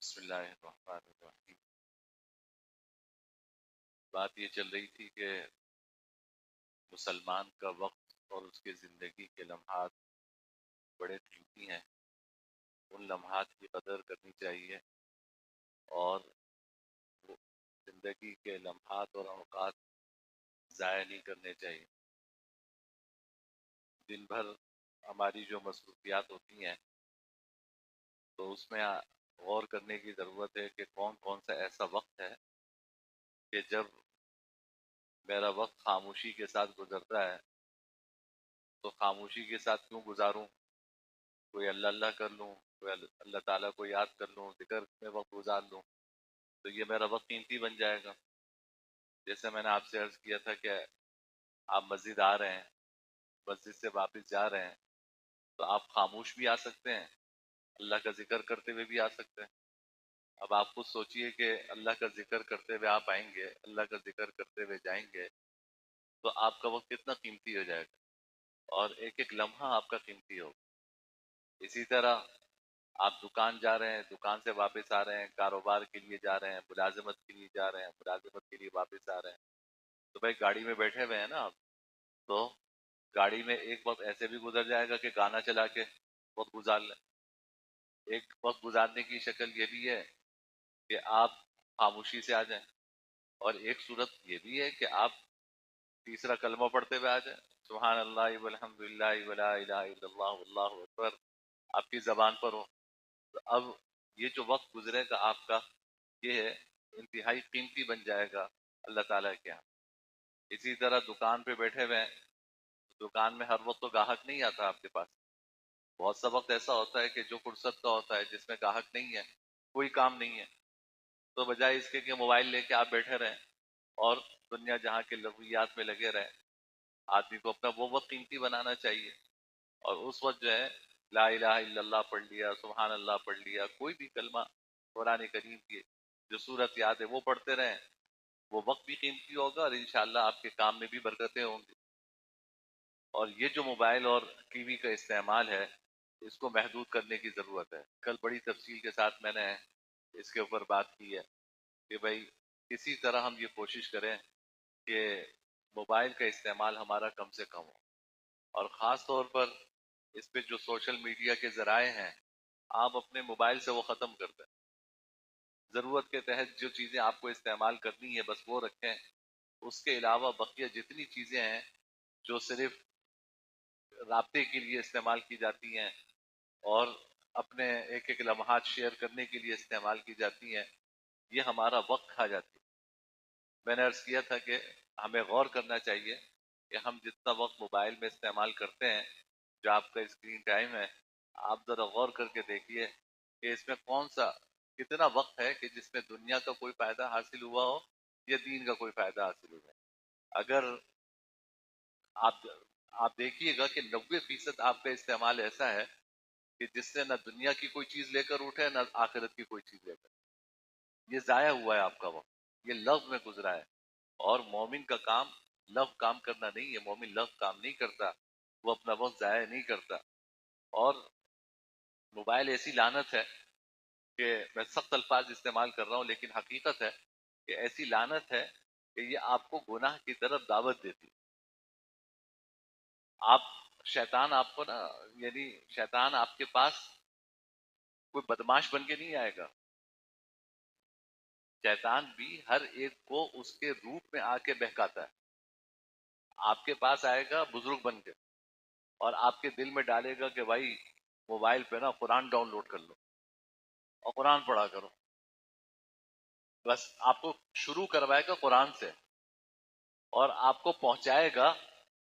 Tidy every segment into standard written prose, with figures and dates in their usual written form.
بسم اللہ الرحمن الرحیم۔ بات یہ چل رہی تھی کہ مسلمان کا وقت اور اس کے زندگی کے لمحات بڑے قیمتی ہیں، ان لمحات کی قدر کرنی چاہیے اور وہ زندگی کے لمحات اور اوقات ضائع نہیں کرنے چاہیے۔ دن بھر ہماری جو مصروفیات ہوتی ہیں تو اس میں غور کرنے کی ضرورت ہے کہ کون کون سا ایسا وقت ہے کہ جب میرا وقت خاموشی کے ساتھ گزرتا ہے تو خاموشی کے ساتھ کیوں گزاروں، کوئی اللہ اللہ کر لوں، کوئی اللہ تعالیٰ کو یاد کر لوں، ذکر میں وقت گزار لوں تو یہ میرا وقت قیمتی بن جائے گا۔ جیسے میں نے آپ سے عرض کیا تھا کہ آپ مسجد آ رہے ہیں، مسجد سے واپس جا رہے ہیں تو آپ خاموش بھی آ سکتے ہیں، اللہ کا ذکر کرتے ہوئے بھی آ سکتے ہیں۔ اب آپ خود سوچئے کہ اللہ کا ذکر کرتے ہوئے آپ آئیں گے، اللہ کا ذکر کرتے ہوئے جائیں گے تو آپ کا وقت کتنا قیمتی ہو جائے گا اور ایک ایک لمحہ آپ کا قیمتی ہوگا۔ اسی طرح آپ دکان جا رہے ہیں، دکان سے واپس آ رہے ہیں، کاروبار کے لیے جا رہے ہیں، ملازمت کے لیے جا رہے ہیں، ملازمت کے لیے واپس آ رہے ہیں تو بھائی گاڑی میں بیٹھے ہوئے ہیں نا آپ، تو گاڑی میں ایک وقت ایسے بھی گزر جائے گا کہ گانا چلا کے وقت گزار لیں۔ ایک وقت گزارنے کی شکل یہ بھی ہے کہ آپ خاموشی سے آ جائیں، اور ایک صورت یہ بھی ہے کہ آپ تیسرا کلمہ پڑھتے ہوئے آ جائیں، سبحان اللہ والحمد للہ ولا الہ الا اللہ واللہ اکبر آپ کی زبان پر ہو۔ تو اب یہ جو وقت گزرے گا آپ کا، یہ ہے انتہائی قیمتی بن جائے گا اللہ تعالیٰ کے ہاں۔ اسی طرح دکان پہ بیٹھے ہوئے ہیں، دکان میں ہر وقت تو گاہک نہیں آتا آپ کے پاس، بہت سا وقت ایسا ہوتا ہے کہ جو فرصت کا ہوتا ہے، جس میں گاہک نہیں ہے، کوئی کام نہیں ہے، تو بجائے اس کے کہ موبائل لے کے آپ بیٹھے رہیں اور دنیا جہاں کے لغویات میں لگے رہیں، آدمی کو اپنا وہ وقت قیمتی بنانا چاہیے اور اس وقت جو ہے لا الہ الا اللہ پڑھ لیا، سبحان اللہ پڑھ لیا، کوئی بھی کلمہ قرآن کریم کی جو صورت یاد ہے وہ پڑھتے رہیں، وہ وقت بھی قیمتی ہوگا اور انشاءاللہ آپ کے کام میں بھی برکتیں ہوں گی۔ اور یہ جو موبائل اور ٹی وی کا استعمال ہے اس کو محدود کرنے کی ضرورت ہے۔ کل بڑی تفصیل کے ساتھ میں نے اس کے اوپر بات کی ہے کہ بھائی کسی طرح ہم یہ کوشش کریں کہ موبائل کا استعمال ہمارا کم سے کم ہو، اور خاص طور پر اس پہ جو سوشل میڈیا کے ذرائع ہیں آپ اپنے موبائل سے وہ ختم کر دیں۔ ضرورت کے تحت جو چیزیں آپ کو استعمال کرنی ہے بس وہ رکھیں، اس کے علاوہ بقیہ جتنی چیزیں ہیں جو صرف رابطے کے لیے استعمال کی جاتی ہیں اور اپنے ایک ایک لمحات شیئر کرنے کے لیے استعمال کی جاتی ہیں، یہ ہمارا وقت کھا جاتی ہے۔ میں نے عرض کیا تھا کہ ہمیں غور کرنا چاہیے کہ ہم جتنا وقت موبائل میں استعمال کرتے ہیں، جو آپ کا اسکرین ٹائم ہے، آپ ذرا غور کر کے دیکھیے کہ اس میں کون سا کتنا وقت ہے کہ جس میں دنیا کا کوئی فائدہ حاصل ہوا ہو یا دین کا کوئی فائدہ حاصل ہوا ہے۔ اگر آپ آپ دیکھیے گا کہ 90% آپ کا استعمال ایسا ہے کہ جس سے نہ دنیا کی کوئی چیز لے کر اٹھے نہ آخرت کی کوئی چیز لے کر، یہ ضائع ہوا ہے آپ کا وقت، یہ لغو میں گزرا ہے۔ اور مومن کا کام لغو کام کرنا نہیں ہے، مومن لغو کام نہیں کرتا، وہ اپنا وقت ضائع نہیں کرتا۔ اور موبائل ایسی لعنت ہے کہ میں سخت الفاظ استعمال کر رہا ہوں لیکن حقیقت ہے کہ ایسی لعنت ہے کہ یہ آپ کو گناہ کی طرف دعوت دیتی ہے۔ آپ شیطان آپ کو نا، یعنی شیطان آپ کے پاس کوئی بدماش بن کے نہیں آئے گا، شیطان بھی ہر ایک کو اس کے روپ میں آ کے بہکاتا ہے۔ آپ کے پاس آئے گا بزرگ بن کے اور آپ کے دل میں ڈالے گا کہ بھائی موبائل پہ نا قرآن ڈاؤن لوڈ کر لو اور قرآن پڑھا کرو، بس آپ کو شروع کروائے گا قرآن سے اور آپ کو پہنچائے گا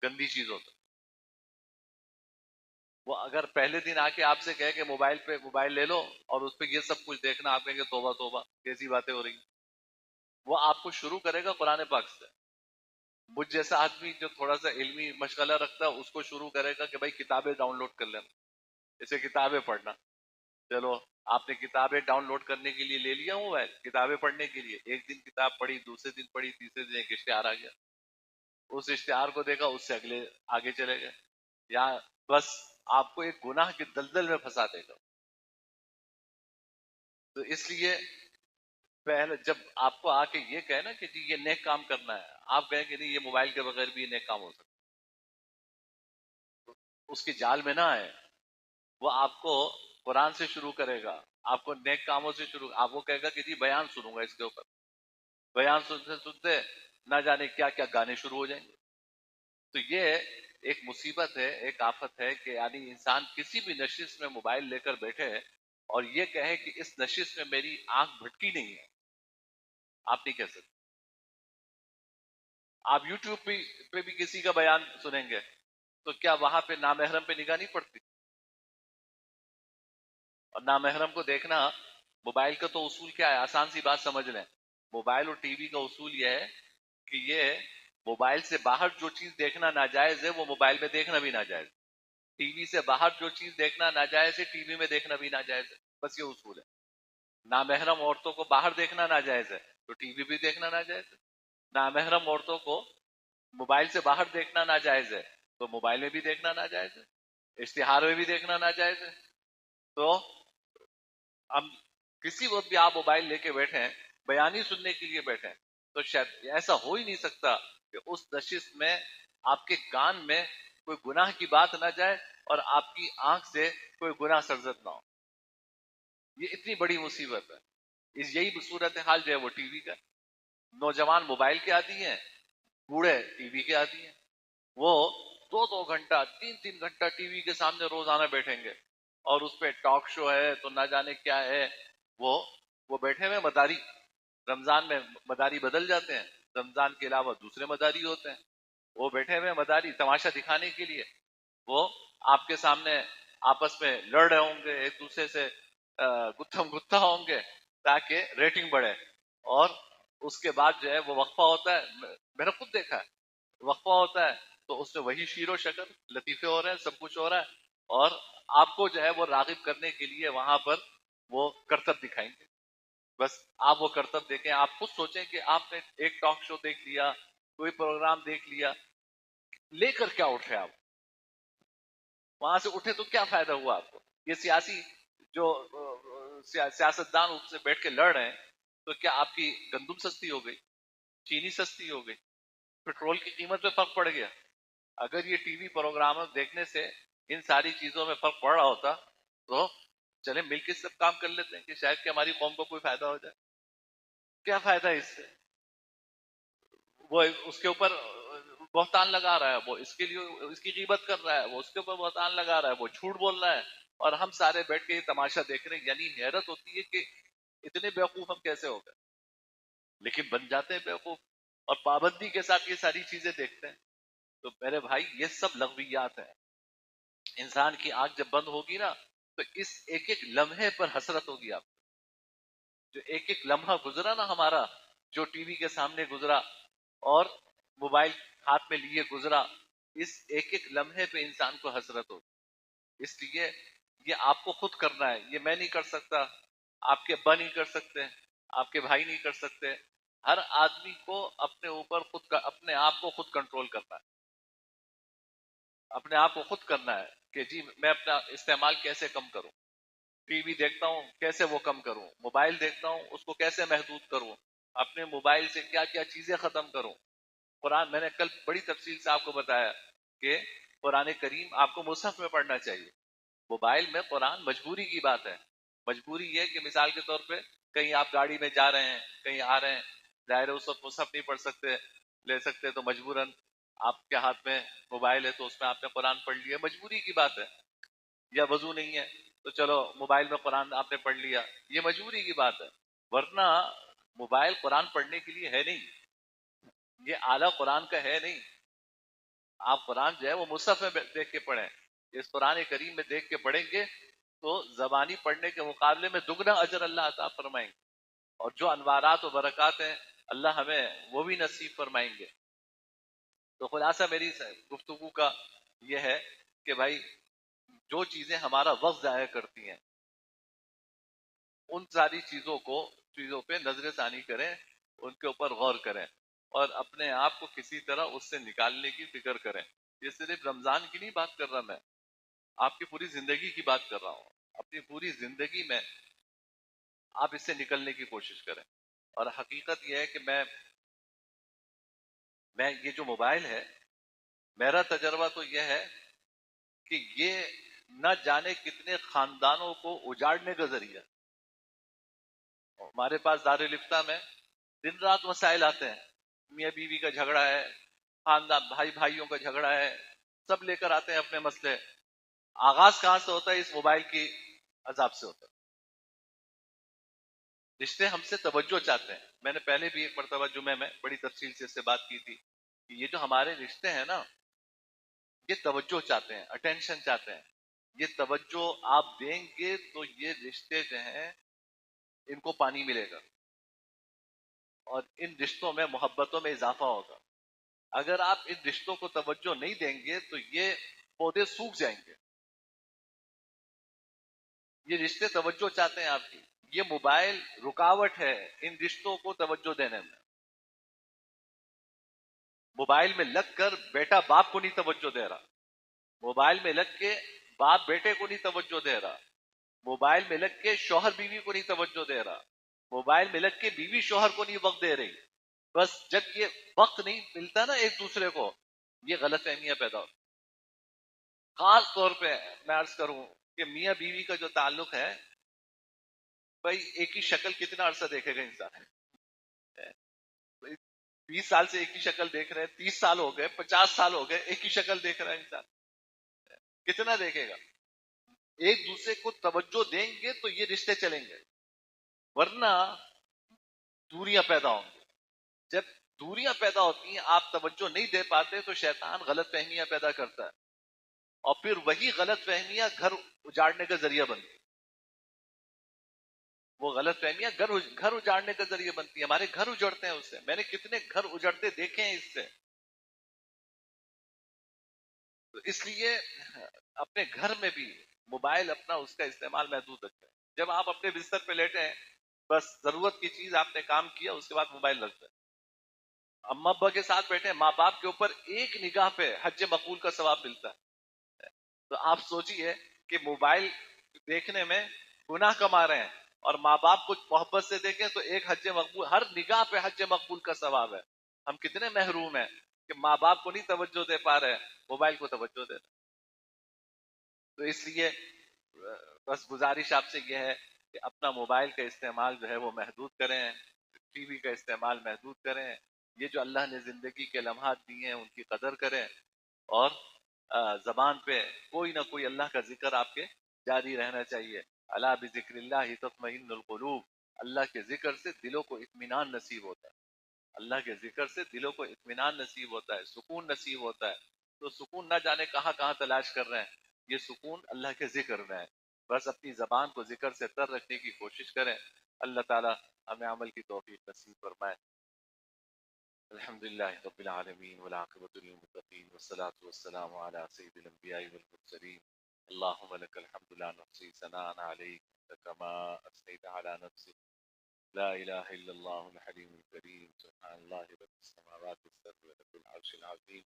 گندی چیزوں تک۔ وہ اگر پہلے دن آ کے آپ سے کہے کہ موبائل پہ موبائل لے لو اور اس پہ یہ سب کچھ دیکھنا، آپ کہیں گے توبہ توبہ کیسی باتیں ہو رہی ہیں، وہ آپ کو شروع کرے گا قرآن پاک سے۔ مجھ جیسا آدمی جو تھوڑا سا علمی مشغلہ رکھتا ہے اس کو شروع کرے گا کہ بھائی کتابیں ڈاؤن لوڈ کر لینا، اسے کتابیں پڑھنا۔ چلو آپ نے کتابیں ڈاؤن لوڈ کرنے کے لیے لے لیا موبائل، کتابیں پڑھنے کے لیے ایک دن کتاب پڑھی، دوسرے دن پڑھی، تیسرے دن ایک اشتہار آ گیا، اس اشتہار کو دیکھا، اس سے اگلے آگے چلے گئے، یا بس آپ کو ایک گناہ کے دلدل میں پھنسا دے گا۔ تو اس لیے پہلے جب آپ کو آ کے یہ کہے نا کہ جی یہ نیک کام کرنا ہے، آپ کہیں کہ نہیں یہ موبائل کے بغیر بھی یہ نیک کام ہو سکتا ہے، اس کی جال میں نہ آئے. وہ آپ کو قرآن سے شروع کرے گا، آپ کو نیک کاموں سے شروع، آپ کو کہے گا کہ جی بیان سنوں گا اس کے اوپر. بیان سنتے سنتے نہ جانے کیا کیا گانے شروع ہو جائیں گے. تو یہ ایک مصیبت ہے، ایک آفت ہے کہ یعنی انسان کسی بھی نشست میں موبائل لے کر بیٹھے اور یہ کہے کہ اس نشست میں میری آنکھ بھٹکی نہیں ہے. آپ نہیں کہہ سکتے. آپ یوٹیوب پہ بھی کسی کا بیان سنیں گے تو کیا وہاں پہ نامحرم پہ نگاہ نہیں پڑتی؟ اور نامحرم کو دیکھنا، موبائل کا تو اصول کیا ہے؟ آسان سی بات سمجھ لیں. موبائل اور ٹی وی کا اصول یہ ہے کہ یہ موبائل سے باہر جو چیز دیکھنا ناجائز ہے وہ موبائل میں دیکھنا بھی ناجائز ہے. ٹی وی سے باہر جو چیز دیکھنا ناجائز ہے ٹی وی میں دیکھنا بھی ناجائز ہے. بس یہ اصول ہے. نامحرم عورتوں کو باہر دیکھنا ناجائز ہے تو ٹی وی بھی دیکھنا ناجائز ہے. نامحرم عورتوں کو موبائل سے باہر دیکھنا ناجائز ہے تو موبائل میں بھی دیکھنا ناجائز ہے، اشتہار میں بھی دیکھنا ناجائز ہے. تو اب کسی وقت بھی آپ موبائل لے کے بیٹھے ہیں، بیانی سننے کے لیے بیٹھے ہیں، تو شاید ایسا ہو ہی نہیں سکتا کہ اس نشست میں آپ کے کان میں کوئی گناہ کی بات نہ جائے اور آپ کی آنکھ سے کوئی گناہ سرزد نہ ہو. یہ اتنی بڑی مصیبت ہے. یہی صورت حال جو ہے وہ ٹی وی کا. نوجوان موبائل کے عادی ہیں، بوڑھے ٹی وی کے عادی ہیں. وہ دو دو گھنٹہ تین تین گھنٹہ ٹی وی کے سامنے روزانہ بیٹھیں گے اور اس پہ ٹاک شو ہے تو نہ جانے کیا ہے. وہ وہ بیٹھے ہوئے مداری، رمضان میں مداری بدل جاتے ہیں، رمضان کے علاوہ دوسرے مداری ہوتے ہیں. وہ بیٹھے ہوئے مداری تماشا دکھانے کے لیے وہ آپ کے سامنے آپس میں لڑ رہے ہوں گے، ایک دوسرے سے گتھم گتھا ہوں گے تاکہ ریٹنگ بڑھے. اور اس کے بعد جو ہے وہ وقفہ ہوتا ہے، میں نے خود دیکھا ہے، وقفہ ہوتا ہے تو اس میں وہی شیر و شکر لطیفے ہو رہے ہیں، سب کچھ ہو رہا ہے. اور آپ کو جو ہے وہ راغب کرنے کے لیے وہاں پر وہ کرتب دکھائیں گے. بس آپ وہ کرتب دیکھیں، آپ خود سوچیں کہ آپ نے ایک ٹاک شو دیکھ لیا، کوئی پروگرام دیکھ لیا، لے کر کیا اٹھے آپ؟ وہاں سے اٹھے تو کیا فائدہ ہوا آپ کو؟ یہ سیاسی جو سیاستدان ان سے بیٹھ کے لڑ رہے ہیں تو کیا آپ کی گندم سستی ہو گئی، چینی سستی ہو گئی، پیٹرول کی قیمت میں فرق پڑ گیا؟ اگر یہ ٹی وی پروگرام دیکھنے سے ان ساری چیزوں میں فرق پڑ رہا ہوتا تو چلے مل کے سب کام کر لیتے ہیں کہ شاید کہ ہماری قوم کو کوئی فائدہ ہو جائے. کیا فائدہ ہے اس سے؟ وہ اس کے اوپر بہتان لگا رہا ہے، وہ اس کے لیے اس کی غیبت کر رہا ہے، وہ اس کے اوپر بہتان لگا رہا ہے، وہ جھوٹ بول رہا ہے، اور ہم سارے بیٹھ کے یہ تماشا دیکھ رہے ہیں. یعنی حیرت ہوتی ہے کہ اتنے بیوقوف ہم کیسے ہو گئے، لیکن بن جاتے ہیں بیوقوف اور پابندی کے ساتھ یہ ساری چیزیں دیکھتے ہیں. تو میرے بھائی یہ سب لغویات ہیں. انسان کی آنکھ جب بند ہوگی نا تو اس ایک ایک لمحے پر حسرت ہوگی آپ کو. جو ایک ایک لمحہ گزرا نا ہمارا، جو ٹی وی کے سامنے گزرا اور موبائل ہاتھ میں لیے گزرا، اس ایک ایک لمحے پہ انسان کو حسرت ہوگی. اس لیے یہ آپ کو خود کرنا ہے، یہ میں نہیں کر سکتا، آپ کے ابا نہیں کر سکتے، آپ کے بھائی نہیں کر سکتے. ہر آدمی کو اپنے اوپر خود کا اپنے آپ کو خود کنٹرول کرنا ہے. اپنے آپ کو خود کرنا ہے کہ جی میں اپنا استعمال کیسے کم کروں. ٹی وی دیکھتا ہوں کیسے وہ کم کروں، موبائل دیکھتا ہوں اس کو کیسے محدود کروں، اپنے موبائل سے کیا کیا چیزیں ختم کروں. قرآن میں نے کل بڑی تفصیل سے آپ کو بتایا کہ قرآن کریم آپ کو مصحف میں پڑھنا چاہیے. موبائل میں قرآن مجبوری کی بات ہے. مجبوری یہ کہ مثال کے طور پہ کہیں آپ گاڑی میں جا رہے ہیں، کہیں آ رہے ہیں، ظاہر ہے اس وقت مصحف نہیں پڑھ سکتے، لے سکتے تو مجبوراً آپ کے ہاتھ میں موبائل ہے تو اس میں آپ نے قرآن پڑھ لیا، مجبوری کی بات ہے. یا وضو نہیں ہے تو چلو موبائل میں قرآن آپ نے پڑھ لیا، یہ مجبوری کی بات ہے. ورنہ موبائل قرآن پڑھنے کے لیے ہے نہیں، یہ آلہ قرآن کا ہے نہیں. آپ قرآن جو ہے وہ مصحف میں دیکھ کے پڑھیں. اس قرآن کریم میں دیکھ کے پڑھیں گے تو زبانی پڑھنے کے مقابلے میں دگنا اجر اللہ عطا فرمائیں گے. اور جو انوارات و برکات ہیں اللہ ہمیں وہ بھی نصیب فرمائیں گے. تو خلاصہ میری گفتگو کا یہ ہے کہ بھائی جو چیزیں ہمارا وقت ضائع کرتی ہیں ان ساری چیزوں پہ نظر ثانی کریں، ان کے اوپر غور کریں اور اپنے آپ کو کسی طرح اس سے نکالنے کی فکر کریں. یہ صرف رمضان کی نہیں بات کر رہا میں، آپ کی پوری زندگی کی بات کر رہا ہوں. اپنی پوری زندگی میں آپ اس سے نکلنے کی کوشش کریں. اور حقیقت یہ ہے کہ میں یہ جو موبائل ہے، میرا تجربہ تو یہ ہے کہ یہ نہ جانے کتنے خاندانوں کو اجاڑنے کا ذریعہ. ہمارے پاس دارالفتہ میں دن رات مسائل آتے ہیں، میاں بیوی کا جھگڑا ہے، خاندان بھائی بھائیوں کا جھگڑا ہے، سب لے کر آتے ہیں اپنے مسئلے. آغاز کہاں سے ہوتا ہے؟ اس موبائل کی عذاب سے ہوتا ہے. رشتے ہم سے توجہ چاہتے ہیں. میں نے پہلے بھی ایک مرتبہ جمعے میں بڑی تفصیل سے اس سے بات کی تھی کہ یہ جو ہمارے رشتے ہیں نا، یہ توجہ چاہتے ہیں، اٹینشن چاہتے ہیں. یہ توجہ آپ دیں گے تو یہ رشتے جو ہیں ان کو پانی ملے گا اور ان رشتوں میں محبتوں میں اضافہ ہوگا. اگر آپ ان رشتوں کو توجہ نہیں دیں گے تو یہ پودے سوکھ جائیں گے. یہ رشتے توجہ چاہتے ہیں آپ کی. یہ موبائل رکاوٹ ہے ان رشتوں کو توجہ دینے میں. موبائل میں لگ کر بیٹا باپ کو نہیں توجہ دے رہا، موبائل میں لگ کے باپ بیٹے کو نہیں توجہ دے رہا، موبائل میں لگ کے شوہر بیوی کو نہیں توجہ دے رہا، موبائل میں لگ کے بیوی شوہر کو نہیں وقت دے رہی. بس جب یہ وقت نہیں ملتا نا ایک دوسرے کو، یہ غلط فہمیاں پیدا ہوتی. خاص طور پہ میں عرض کروں کہ میاں بیوی کا جو تعلق ہے، بھائی ایک ہی شکل کتنا عرصہ دیکھے گا انسان؟ 20 سال سے ایک ہی شکل دیکھ رہے ہیں، 30 سال ہو گئے، 50 سال ہو گئے، ایک ہی شکل دیکھ رہا ہے انسان، کتنا دیکھے گا؟ ایک دوسرے کو توجہ دیں گے تو یہ رشتے چلیں گے، ورنہ دوریاں پیدا ہوں گی. جب دوریاں پیدا ہوتی ہیں، آپ توجہ نہیں دے پاتے تو شیطان غلط فہمیاں پیدا کرتا ہے اور پھر وہی غلط فہمیاں گھر اجاڑنے کا ذریعہ بنتی ہیں. وہ غلط فہمیاں گھر اجاڑنے کا ذریعہ بنتی ہیں. ہمارے گھر اجڑتے ہیں اس سے. میں نے کتنے گھر اجڑتے دیکھے ہیں اس سے. تو اس لیے اپنے گھر میں بھی موبائل اپنا اس کا استعمال محدود رکھیں. جب آپ اپنے بستر پہ لیٹے ہیں، بس ضرورت کی چیز آپ نے کام کیا، اس کے بعد موبائل رکھ دیں. اما ابا کے ساتھ بیٹھے، ماں باپ کے اوپر ایک نگاہ پہ حج مقبول کا ثواب ملتا ہے. تو آپ سوچئے کہ موبائل دیکھنے میں گناہ کما رہے ہیں اور ماں باپ کو محبت سے دیکھیں تو ایک حج مقبول، ہر نگاہ پہ حج مقبول کا ثواب ہے. ہم کتنے محروم ہیں کہ ماں باپ کو نہیں توجہ دے پا رہے ہیں، موبائل کو توجہ دے رہے ہیں. تو اس لیے بس گزارش آپ سے یہ ہے کہ اپنا موبائل کا استعمال جو ہے وہ محدود کریں، ٹی وی کا استعمال محدود کریں. یہ جو اللہ نے زندگی کے لمحات دیے ہیں ان کی قدر کریں، اور زبان پہ کوئی نہ کوئی اللہ کا ذکر آپ کے جاری رہنا چاہیے. الا بذکر اللہ تطمئن القلوب. اللہ کے ذکر سے دلوں کو اطمینان نصیب ہوتا ہے. اللہ کے ذکر سے دلوں کو اطمینان نصیب ہوتا ہے، سکون نصیب ہوتا ہے. تو سکون نہ جانے کہاں کہاں تلاش کر رہے ہیں، یہ سکون اللہ کے ذکر میں ہے. بس اپنی زبان کو ذکر سے تر رکھنے کی کوشش کریں. اللہ تعالی ہمیں عمل کی توفیق نصیب فرمائے. الحمد للہ رب العالمین والعاقبۃ للمتقین والصلاة والسلام علی سید الانبیاء والمرسلین. اللهم لك الحمد لا نحصي ثناء عليك كما اثنيت على نفسك. لا الہ الا اللہ الحلیم الکریم. سبحان اللہ رب السماوات السبع ورب العرش العظیم.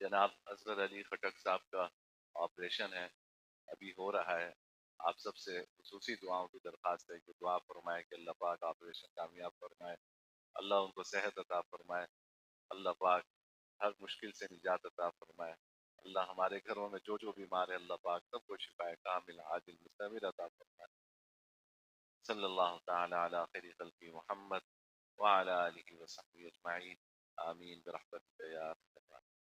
جناب اصغر علی خٹک صاحب کا آپریشن ہے، ابھی ہو رہا ہے. آپ سب سے خصوصی دعاؤں کی درخواست ہے کہ دعا فرمائے کہ اللہ پاک آپریشن کامیاب فرمائے، اللہ ان کو صحت عطا فرمائے، اللہ پاک ہر مشکل سے نجات عطا فرمائے. اللہ ہمارے گھروں میں جو بیمار ہے اللہ پاک سب کو شفاء کامل عاجل مستمر عطا فرمائے. صلی اللہ تعالی علی خیر خلق محمد وعلی آلہ وصحبہ اجمعین. آمین برحمتک یا ارحم الراحمین.